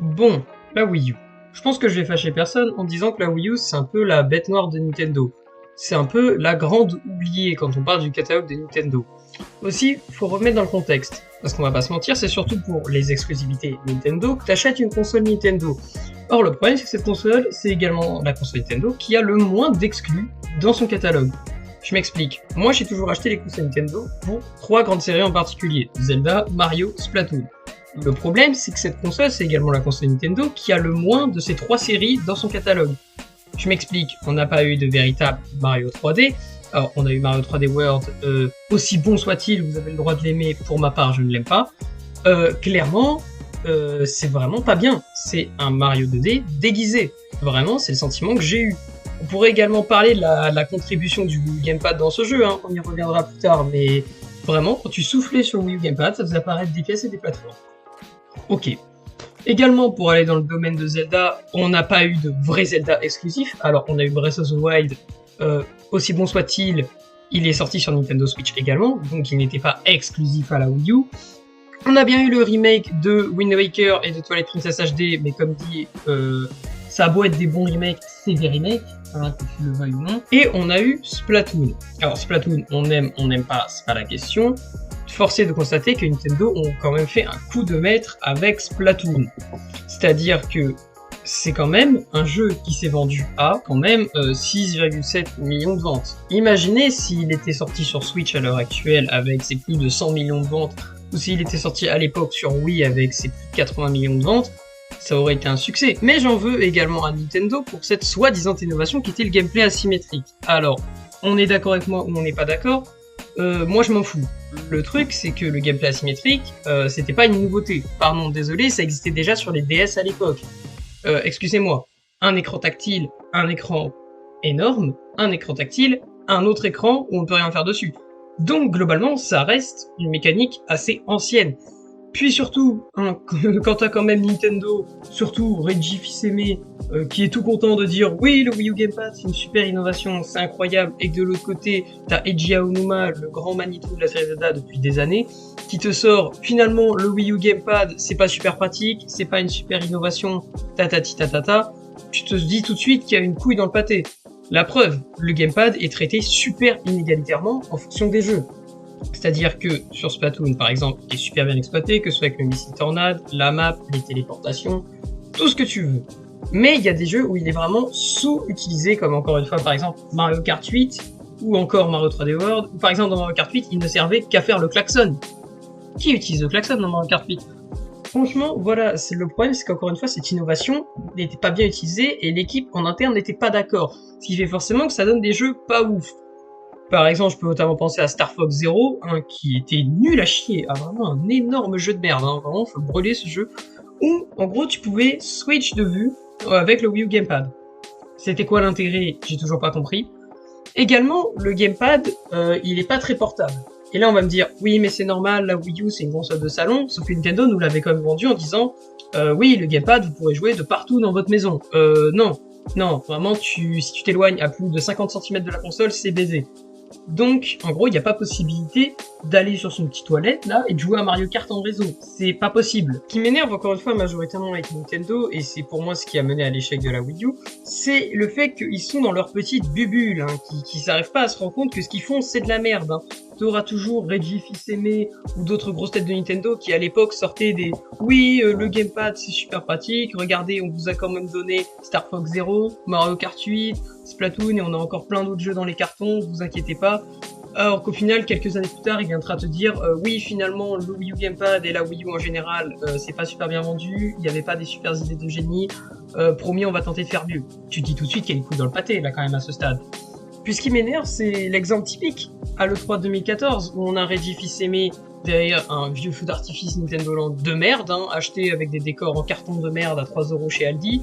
Bon, la Wii U. Je pense que je vais fâcher personne en disant que la Wii U c'est un peu la bête noire de Nintendo. C'est un peu la grande oubliée quand on parle du catalogue de Nintendo. Aussi, faut remettre dans le contexte. Parce qu'on va pas se mentir, c'est surtout pour les exclusivités Nintendo que t'achètes une console Nintendo. Or, le problème c'est que cette console, c'est également la console Nintendo qui a le moins d'exclus dans son catalogue. Je m'explique. Moi, j'ai toujours acheté les consoles Nintendo pour 3 grandes séries en particulier. Zelda, Mario, Splatoon. Le problème, c'est que cette console, c'est également la console Nintendo qui a le moins de ces 3 séries dans son catalogue. Je m'explique, on n'a pas eu de véritable Mario 3D. Alors, on a eu Mario 3D World, aussi bon soit-il, vous avez le droit de l'aimer, pour ma part, je ne l'aime pas. Clairement, c'est vraiment pas bien. C'est un Mario 2D déguisé. Vraiment, c'est le sentiment que j'ai eu. On pourrait également parler de la contribution du Wii U Gamepad dans ce jeu, hein, on y reviendra plus tard, mais vraiment, quand tu soufflais sur le Wii U Gamepad, ça faisait apparaître des pièces et des plateformes. Ok. Également, pour aller dans le domaine de Zelda, on n'a pas eu de vrai Zelda exclusif. Alors, on a eu Breath of the Wild, aussi bon soit-il, il est sorti sur Nintendo Switch également, donc il n'était pas exclusif à la Wii U. On a bien eu le remake de Wind Waker et de Twilight Princess HD, mais comme dit, ça a beau être des bons remakes, c'est des remakes, hein, que tu le veuilles ou non. Et on a eu Splatoon. Alors Splatoon, on n'aime pas, c'est pas la question. Force est de constater que Nintendo ont quand même fait un coup de maître avec Splatoon. C'est-à-dire que c'est quand même un jeu qui s'est vendu à quand même 6,7 millions de ventes. Imaginez s'il était sorti sur Switch à l'heure actuelle avec ses plus de 100 millions de ventes, ou s'il était sorti à l'époque sur Wii avec ses plus de 80 millions de ventes, ça aurait été un succès. Mais j'en veux également à Nintendo pour cette soi-disant innovation qui était le gameplay asymétrique. Alors, on est d'accord avec moi ou on n'est pas d'accord, moi je m'en fous. Le truc, c'est que le gameplay asymétrique, c'était pas une nouveauté. Pardon, désolé, ça existait déjà sur les DS à l'époque. Excusez-moi, un écran tactile, un écran énorme, un écran tactile, un autre écran où on ne peut rien faire dessus. Donc globalement, ça reste une mécanique assez ancienne. Puis surtout, hein, quand t'as quand même Nintendo, surtout Reggie Fils-Aimé, qui est tout content de dire oui, le Wii U Gamepad c'est une super innovation, c'est incroyable, et que de l'autre côté, t'as Eiji Aonuma, le grand Manitou de la série Zelda depuis des années, qui te sort finalement le Wii U Gamepad, c'est pas super pratique, c'est pas une super innovation, tatati tatata, tu te dis tout de suite qu'il y a une couille dans le pâté. La preuve, le Gamepad est traité super inégalitairement en fonction des jeux. C'est-à-dire que sur Splatoon, par exemple, il est super bien exploité, que ce soit avec le missile tornade, la map, les téléportations, tout ce que tu veux. Mais il y a des jeux où il est vraiment sous-utilisé, comme encore une fois, par exemple, Mario Kart 8, ou encore Mario 3D World, ou par exemple dans Mario Kart 8, il ne servait qu'à faire le klaxon. Qui utilise le klaxon dans Mario Kart 8 ? Franchement, voilà, c'est le problème, c'est qu'encore une fois, cette innovation n'était pas bien utilisée et l'équipe en interne n'était pas d'accord. Ce qui fait forcément que ça donne des jeux pas ouf. Par exemple, je peux notamment penser à Star Fox Zero, hein, qui était nul à chier, vraiment un énorme jeu de merde, hein, vraiment, faut brûler ce jeu, où, en gros, tu pouvais switch de vue avec le Wii U Gamepad. C'était quoi l'intérêt ? J'ai toujours pas compris. Également, le Gamepad, il est pas très portable. Et là, on va me dire, oui, mais c'est normal, la Wii U, c'est une console de salon, sauf que Nintendo nous l'avait quand même vendu en disant, oui, le Gamepad, vous pourrez jouer de partout dans votre maison. Non, vraiment, si tu t'éloignes à plus de 50 cm de la console, c'est baisé. Donc, en gros, il n'y a pas possibilité d'aller sur son petit toilette, là, et de jouer à Mario Kart en réseau. C'est pas possible. Ce qui m'énerve, encore une fois, majoritairement avec Nintendo, et c'est pour moi ce qui a mené à l'échec de la Wii U, c'est le fait qu'ils sont dans leur petite bulle, hein, qui n'arrivent pas à se rendre compte que ce qu'ils font, c'est de la merde, hein. T'auras toujours Reggie Fils-Aimé ou d'autres grosses têtes de Nintendo qui à l'époque sortaient des « Oui, le Gamepad c'est super pratique, regardez, on vous a quand même donné Star Fox Zero, Mario Kart 8, Splatoon et on a encore plein d'autres jeux dans les cartons, vous inquiétez pas. » Alors qu'au final, quelques années plus tard, il viendra te dire oui, finalement, le Wii U Gamepad et la Wii U en général, c'est pas super bien vendu, il n'y avait pas des super idées de génie, promis, on va tenter de faire mieux. » Tu te dis tout de suite qu'il y a une couille dans le pâté, là, quand même, à ce stade. Puis ce qui m'énerve, c'est l'exemple typique, à l'E3 2014, où on a Reggie Fils-Aimé derrière un vieux feu d'artifice Nintendo Land de merde, hein, acheté avec des décors en carton de merde à 3€ chez Aldi,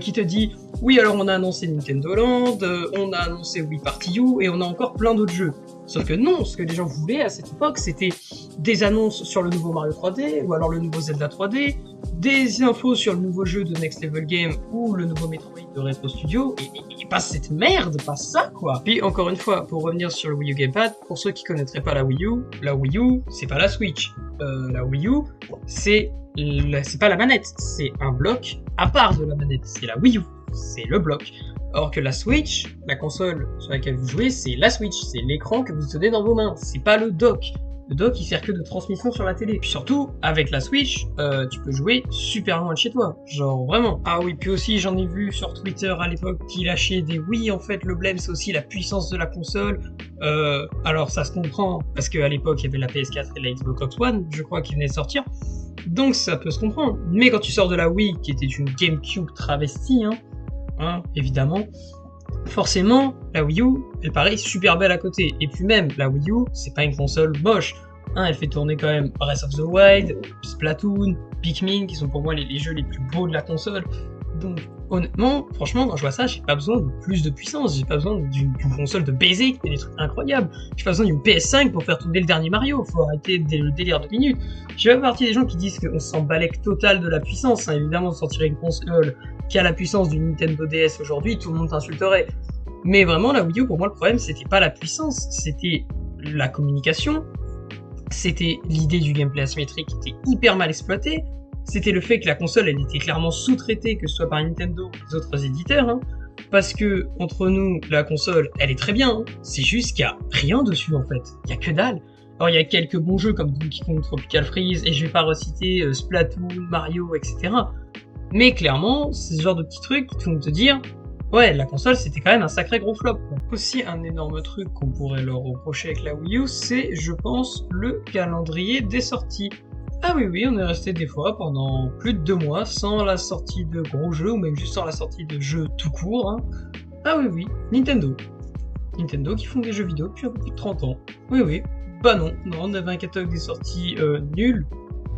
qui te dit « Oui, alors on a annoncé Nintendo Land, on a annoncé Wii Party U, et on a encore plein d'autres jeux. » Sauf que non, ce que les gens voulaient à cette époque, c'était des annonces sur le nouveau Mario 3D, ou alors le nouveau Zelda 3D, des infos sur le nouveau jeu de Next Level Game, ou le nouveau Metroid de Retro Studio, et pas cette merde, pas ça quoi. Puis encore une fois, pour revenir sur le Wii U Gamepad, pour ceux qui connaîtraient pas la Wii U, c'est pas la Switch. La Wii U, c'est pas la manette, c'est un bloc à part de la manette, c'est la Wii U, c'est le bloc. Or que la Switch, la console sur laquelle vous jouez, c'est la Switch, c'est l'écran que vous tenez dans vos mains, c'est pas le dock. Le dock, il sert que de transmission sur la télé. Puis surtout, avec la Switch, tu peux jouer super loin de chez toi. Genre, vraiment. Ah oui, puis aussi, j'en ai vu sur Twitter à l'époque qui lâchaient des oui, en fait, le blème, c'est aussi la puissance de la console. Alors, ça se comprend, parce qu'à l'époque, il y avait la PS4 et la Xbox One, je crois, qui venaient de sortir. Donc, ça peut se comprendre. Mais quand tu sors de la Wii, qui était une GameCube travestie, évidemment, forcément, la Wii U, elle paraît super belle à côté. Et puis même, la Wii U, c'est pas une console moche. Elle fait tourner quand même Breath of the Wild, Splatoon, Pikmin, qui sont pour moi les jeux les plus beaux de la console. Donc, honnêtement, franchement, quand je vois ça, j'ai pas besoin de plus de puissance. J'ai pas besoin d'une console de baiser qui fait des trucs incroyables. J'ai pas besoin d'une PS5 pour faire tourner le dernier Mario. Faut arrêter le délire de minutes. Je fais pas partie des gens qui disent qu'on s'en balèque total de la puissance. Évidemment, on sortirait une console qui a la puissance du Nintendo DS aujourd'hui, tout le monde t'insulterait. Mais vraiment, la Wii U, pour moi, le problème, c'était pas la puissance, c'était la communication, c'était l'idée du gameplay asymétrique qui était hyper mal exploitée, c'était le fait que la console, elle était clairement sous-traitée, que ce soit par Nintendo ou les autres éditeurs, parce que, entre nous, la console, elle est très bien, c'est juste qu'il y a rien dessus, en fait, il y a que dalle. Alors, il y a quelques bons jeux comme Donkey Kong Tropical Freeze, et je vais pas reciter Splatoon, Mario, etc., mais clairement, c'est ce genre de petits trucs qui vont te dire ouais, la console c'était quand même un sacré gros flop. Aussi, un énorme truc qu'on pourrait leur reprocher avec la Wii U, c'est, je pense, le calendrier des sorties. Ah oui, on est resté des fois pendant plus de 2 mois sans la sortie de gros jeux, ou même juste sans la sortie de jeux tout court. Ah oui, Nintendo. Nintendo qui font des jeux vidéo depuis un peu plus de 30 ans. Oui. Bah non, on avait un catalogue des sorties nul.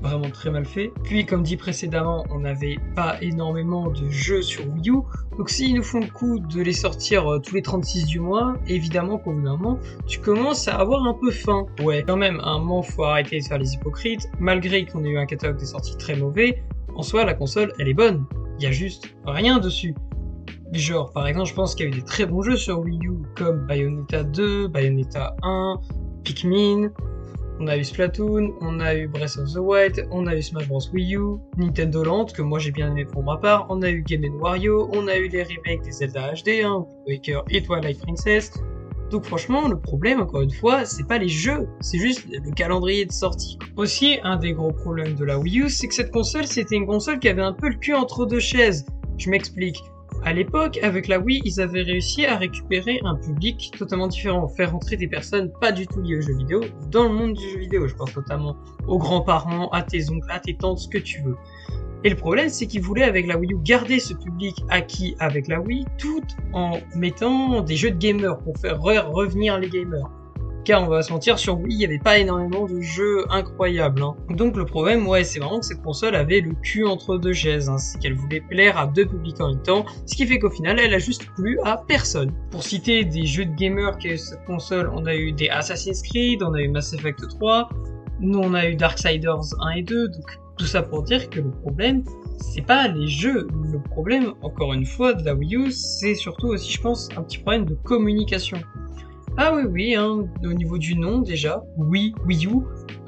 Vraiment très mal fait. Puis, comme dit précédemment, on n'avait pas énormément de jeux sur Wii U, donc s'ils nous font le coup de les sortir tous les 36 du mois, évidemment qu'au bout d'un moment, tu commences à avoir un peu faim. Ouais, quand même, à un moment, faut arrêter de faire les hypocrites, malgré qu'on ait eu un catalogue des sorties très mauvais, en soi, la console, elle est bonne. Il y a juste rien dessus. Genre, par exemple, je pense qu'il y a eu des très bons jeux sur Wii U, comme Bayonetta 2, Bayonetta 1, Pikmin. On a eu Splatoon, on a eu Breath of the Wild, on a eu Smash Bros Wii U, Nintendo Land, que moi j'ai bien aimé pour ma part, on a eu Game & Wario, on a eu les remakes des Zelda HD, Wind Waker et Twilight Princess. Donc franchement, le problème, encore une fois, c'est pas les jeux, c'est juste le calendrier de sortie. Aussi, un des gros problèmes de la Wii U, c'est que cette console, c'était une console qui avait un peu le cul entre deux chaises. Je m'explique. À l'époque, avec la Wii, ils avaient réussi à récupérer un public totalement différent, faire rentrer des personnes pas du tout liées aux jeux vidéo dans le monde du jeu vidéo. Je pense notamment aux grands-parents, à tes oncles, à tes tantes, ce que tu veux. Et le problème, c'est qu'ils voulaient, avec la Wii U, garder ce public acquis avec la Wii, tout en mettant des jeux de gamers pour faire revenir les gamers. Car on va se mentir, sur Wii, il n'y avait pas énormément de jeux incroyables. Donc le problème, c'est vraiment que cette console avait le cul entre deux chaises. C'est qu'elle voulait plaire à 2 publics en même temps, ce qui fait qu'au final, elle a juste plu à personne. Pour citer des jeux de gamers qu'a eu cette console, on a eu des Assassin's Creed, on a eu Mass Effect 3, nous on a eu Darksiders 1 et 2, donc tout ça pour dire que le problème, c'est pas les jeux. Le problème, encore une fois, de la Wii U, c'est surtout aussi, je pense, un petit problème de communication. Ah oui, au niveau du nom déjà, Wii U,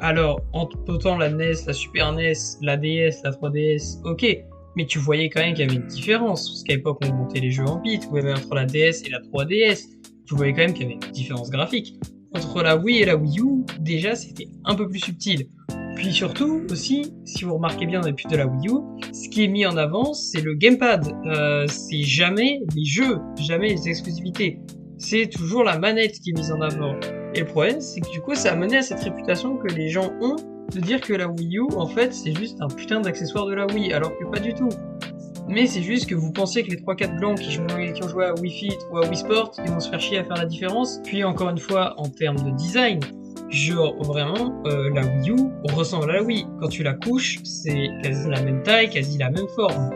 alors autant la NES, la Super NES, la DS, la 3DS, ok, mais tu voyais quand même qu'il y avait une différence, parce qu'à l'époque on montait les jeux en bits, ou même entre la DS et la 3DS, tu voyais quand même qu'il y avait une différence graphique. Entre la Wii et la Wii U, déjà c'était un peu plus subtil. Puis surtout aussi, si vous remarquez bien dans les pubs de la Wii U, ce qui est mis en avant, c'est le gamepad, c'est jamais les jeux, jamais les exclusivités. C'est toujours la manette qui est mise en avant. Et le problème, c'est que du coup, ça a mené à cette réputation que les gens ont de dire que la Wii U, en fait, c'est juste un putain d'accessoire de la Wii, alors que pas du tout. Mais c'est juste que vous pensez que les 3-4 blancs qui ont joué à Wii Fit ou à Wii Sport, ils vont se faire chier à faire la différence. Puis encore une fois, en termes de design, genre vraiment, la Wii U ressemble à la Wii. Quand tu la couches, c'est quasi la même taille, quasi la même forme.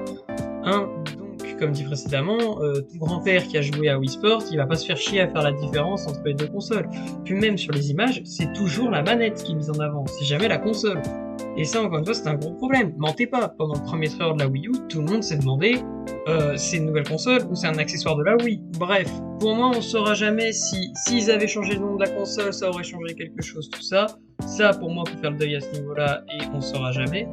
Donc comme dit précédemment, ton grand-père qui a joué à Wii Sport, il va pas se faire chier à faire la différence entre les deux consoles. Puis même sur les images, c'est toujours la manette qui est mise en avant, c'est jamais la console. Et ça, encore une fois, c'est un gros problème. Mentez pas, pendant le premier trailer de la Wii U, tout le monde s'est demandé c'est une nouvelle console ou c'est un accessoire de la Wii. Bref, pour moi, on saura jamais s'ils avaient changé le nom de la console, ça aurait changé quelque chose, tout ça. Ça, pour moi, faut faire le deuil à ce niveau-là et on saura jamais.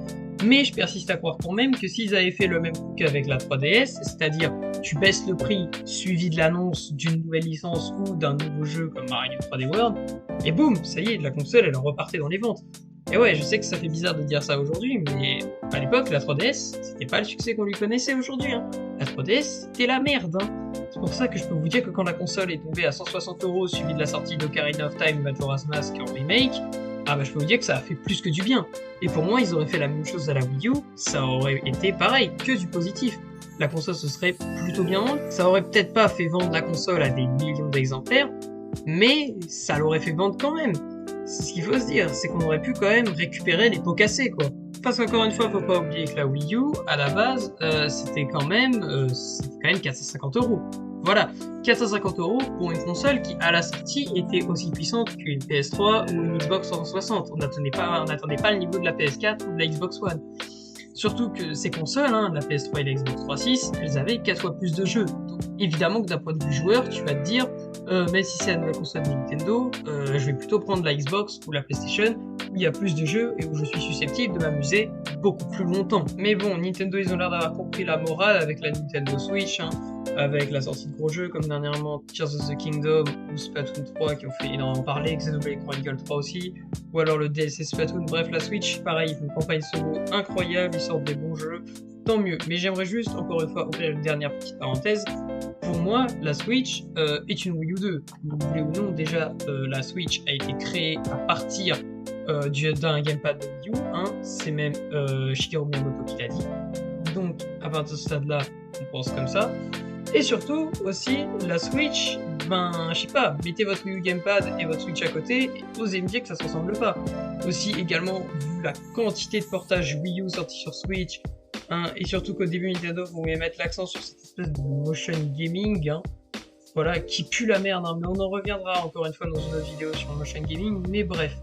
Mais je persiste à croire quand même que s'ils avaient fait le même coup qu'avec la 3DS, c'est-à-dire tu baisses le prix suivi de l'annonce d'une nouvelle licence ou d'un nouveau jeu comme Mario 3D World, et boum, ça y est, la console elle repartait dans les ventes. Et ouais, je sais que ça fait bizarre de dire ça aujourd'hui, mais à l'époque, la 3DS, c'était pas le succès qu'on lui connaissait aujourd'hui. Hein. La 3DS, c'était la merde. Hein. C'est pour ça que je peux vous dire que quand la console est tombée à 160€ suivi de la sortie d'Ocarina of Time Majora's Mask en remake, ah bah je peux vous dire que ça a fait plus que du bien. Et pour moi, ils auraient fait la même chose à la Wii U, ça aurait été pareil, que du positif. La console se serait plutôt bien vendue, ça aurait peut-être pas fait vendre la console à des millions d'exemplaires, mais ça l'aurait fait vendre quand même. C'est ce qu'il faut se dire, c'est qu'on aurait pu quand même récupérer les pots cassés, quoi. Parce qu'encore une fois, faut pas oublier que la Wii U, à la base, c'était quand même 450€. Voilà, 450€ pour une console qui, à la sortie, était aussi puissante qu'une PS3 ou une Xbox 360. On n'attendait pas le niveau de la PS4 ou de la Xbox One. Surtout que ces consoles, hein, la PS3 et la Xbox 360, elles avaient 4 fois plus de jeux. Donc évidemment que d'un point de vue joueur, tu vas te dire, même si c'est la nouvelle console de Nintendo, je vais plutôt prendre la Xbox ou la PlayStation, où il y a plus de jeux et où je suis susceptible de m'amuser beaucoup plus longtemps. Mais bon, Nintendo, ils ont l'air d'avoir compris la morale avec la Nintendo Switch, hein, avec la sortie de gros jeux comme dernièrement Tears of the Kingdom ou Splatoon 3 qui ont fait énormément parler, Xenoblade Chronicles 3 aussi, ou alors le DLC Splatoon. Bref, la Switch, pareil, ils font une campagne solo incroyable, ils sortent des bons jeux, tant mieux. Mais j'aimerais juste, encore une fois, ouvrir une dernière petite parenthèse. Pour moi, la Switch est une Wii U 2. Vous voulez ou non, déjà, la Switch a été créée à partir d'un gamepad de Wii U, hein. C'est même Shigeru Miyamoto qui l'a dit. Donc, à partir de ce stade-là, on pense comme ça. Et surtout, aussi, la Switch, je sais pas, mettez votre Wii U Gamepad et votre Switch à côté, et osez me dire que ça se ressemble pas. Aussi, également, vu la quantité de portages Wii U sortis sur Switch, hein, et surtout qu'au début, Nintendo voulait mettre l'accent sur cette espèce de motion gaming, hein, voilà, qui pue la merde, hein, mais on en reviendra encore une fois dans une autre vidéo sur le motion gaming, mais bref.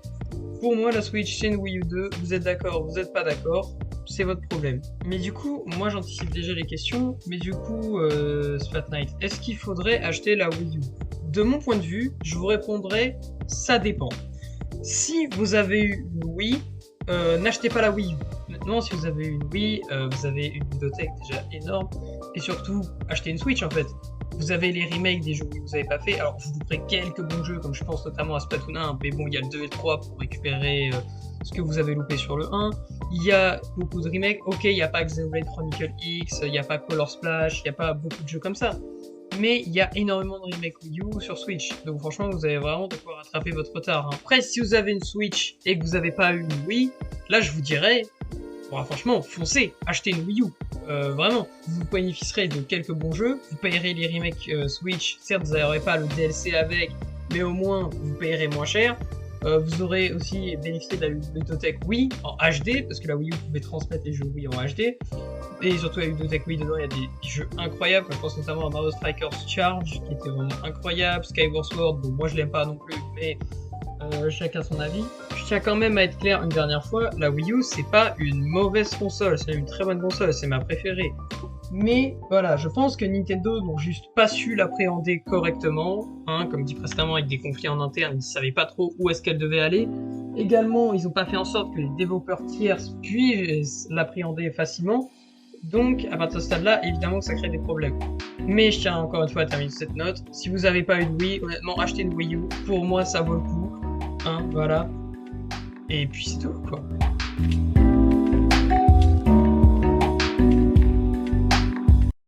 Pour moi, la Switch, c'est une Wii U 2, vous êtes d'accord, vous êtes pas d'accord, c'est votre problème. Mais du coup, moi j'anticipe déjà les questions, mais du coup, Splat Knight, est-ce qu'il faudrait acheter la Wii U? De mon point de vue, je vous répondrai, ça dépend. Si vous avez eu une Wii, n'achetez pas la Wii U. Maintenant, si vous avez une Wii, vous avez une bibliothèque déjà énorme, et surtout, achetez une Switch en fait. Vous avez les remakes des jeux que vous n'avez pas fait, alors je vous ferai quelques bons jeux, comme je pense notamment à Splatoon 1, mais bon, il y a le 2 et le 3 pour récupérer ce que vous avez loupé sur le 1. Il y a beaucoup de remakes, ok, il n'y a pas Xenoblade Chronicle X, il n'y a pas Color Splash, il n'y a pas beaucoup de jeux comme ça. Mais il y a énormément de remakes Wii U sur Switch, donc franchement, vous avez vraiment de quoi rattraper votre retard. Hein. Après, si vous avez une Switch et que vous n'avez pas eu une Wii, là je vous dirais, bon, franchement, foncez, achetez une Wii U. Vraiment, vous bénéficierez de quelques bons jeux, vous payerez les remakes Switch, certes vous n'aurez pas le DLC avec, mais au moins vous payerez moins cher. Vous aurez aussi bénéficié de la bibliothèque Wii en HD, parce que la Wii U pouvait transmettre les jeux Wii en HD. Et surtout la bibliothèque Wii, dedans il y a des jeux incroyables, je pense notamment à Mario Strikers Charge, qui était vraiment incroyable, Skyward Sword, bon moi je l'aime pas non plus, mais chacun son avis. Je tiens quand même à être clair une dernière fois, la Wii U c'est pas une mauvaise console, c'est une très bonne console, c'est ma préférée. Mais voilà, je pense que Nintendo n'ont juste pas su l'appréhender correctement, hein, comme dit précédemment avec des conflits en interne, ils ne savaient pas trop où est-ce qu'elle devait aller. Également, ils n'ont pas fait en sorte que les développeurs tiers puissent l'appréhender facilement. Donc, à partir de ce stade-là, évidemment que ça crée des problèmes. Mais je tiens encore une fois à terminer cette note. Si vous n'avez pas une Wii, honnêtement, achetez une Wii U. Pour moi, ça vaut le coup. Hein, voilà. Et puis c'est tout, quoi.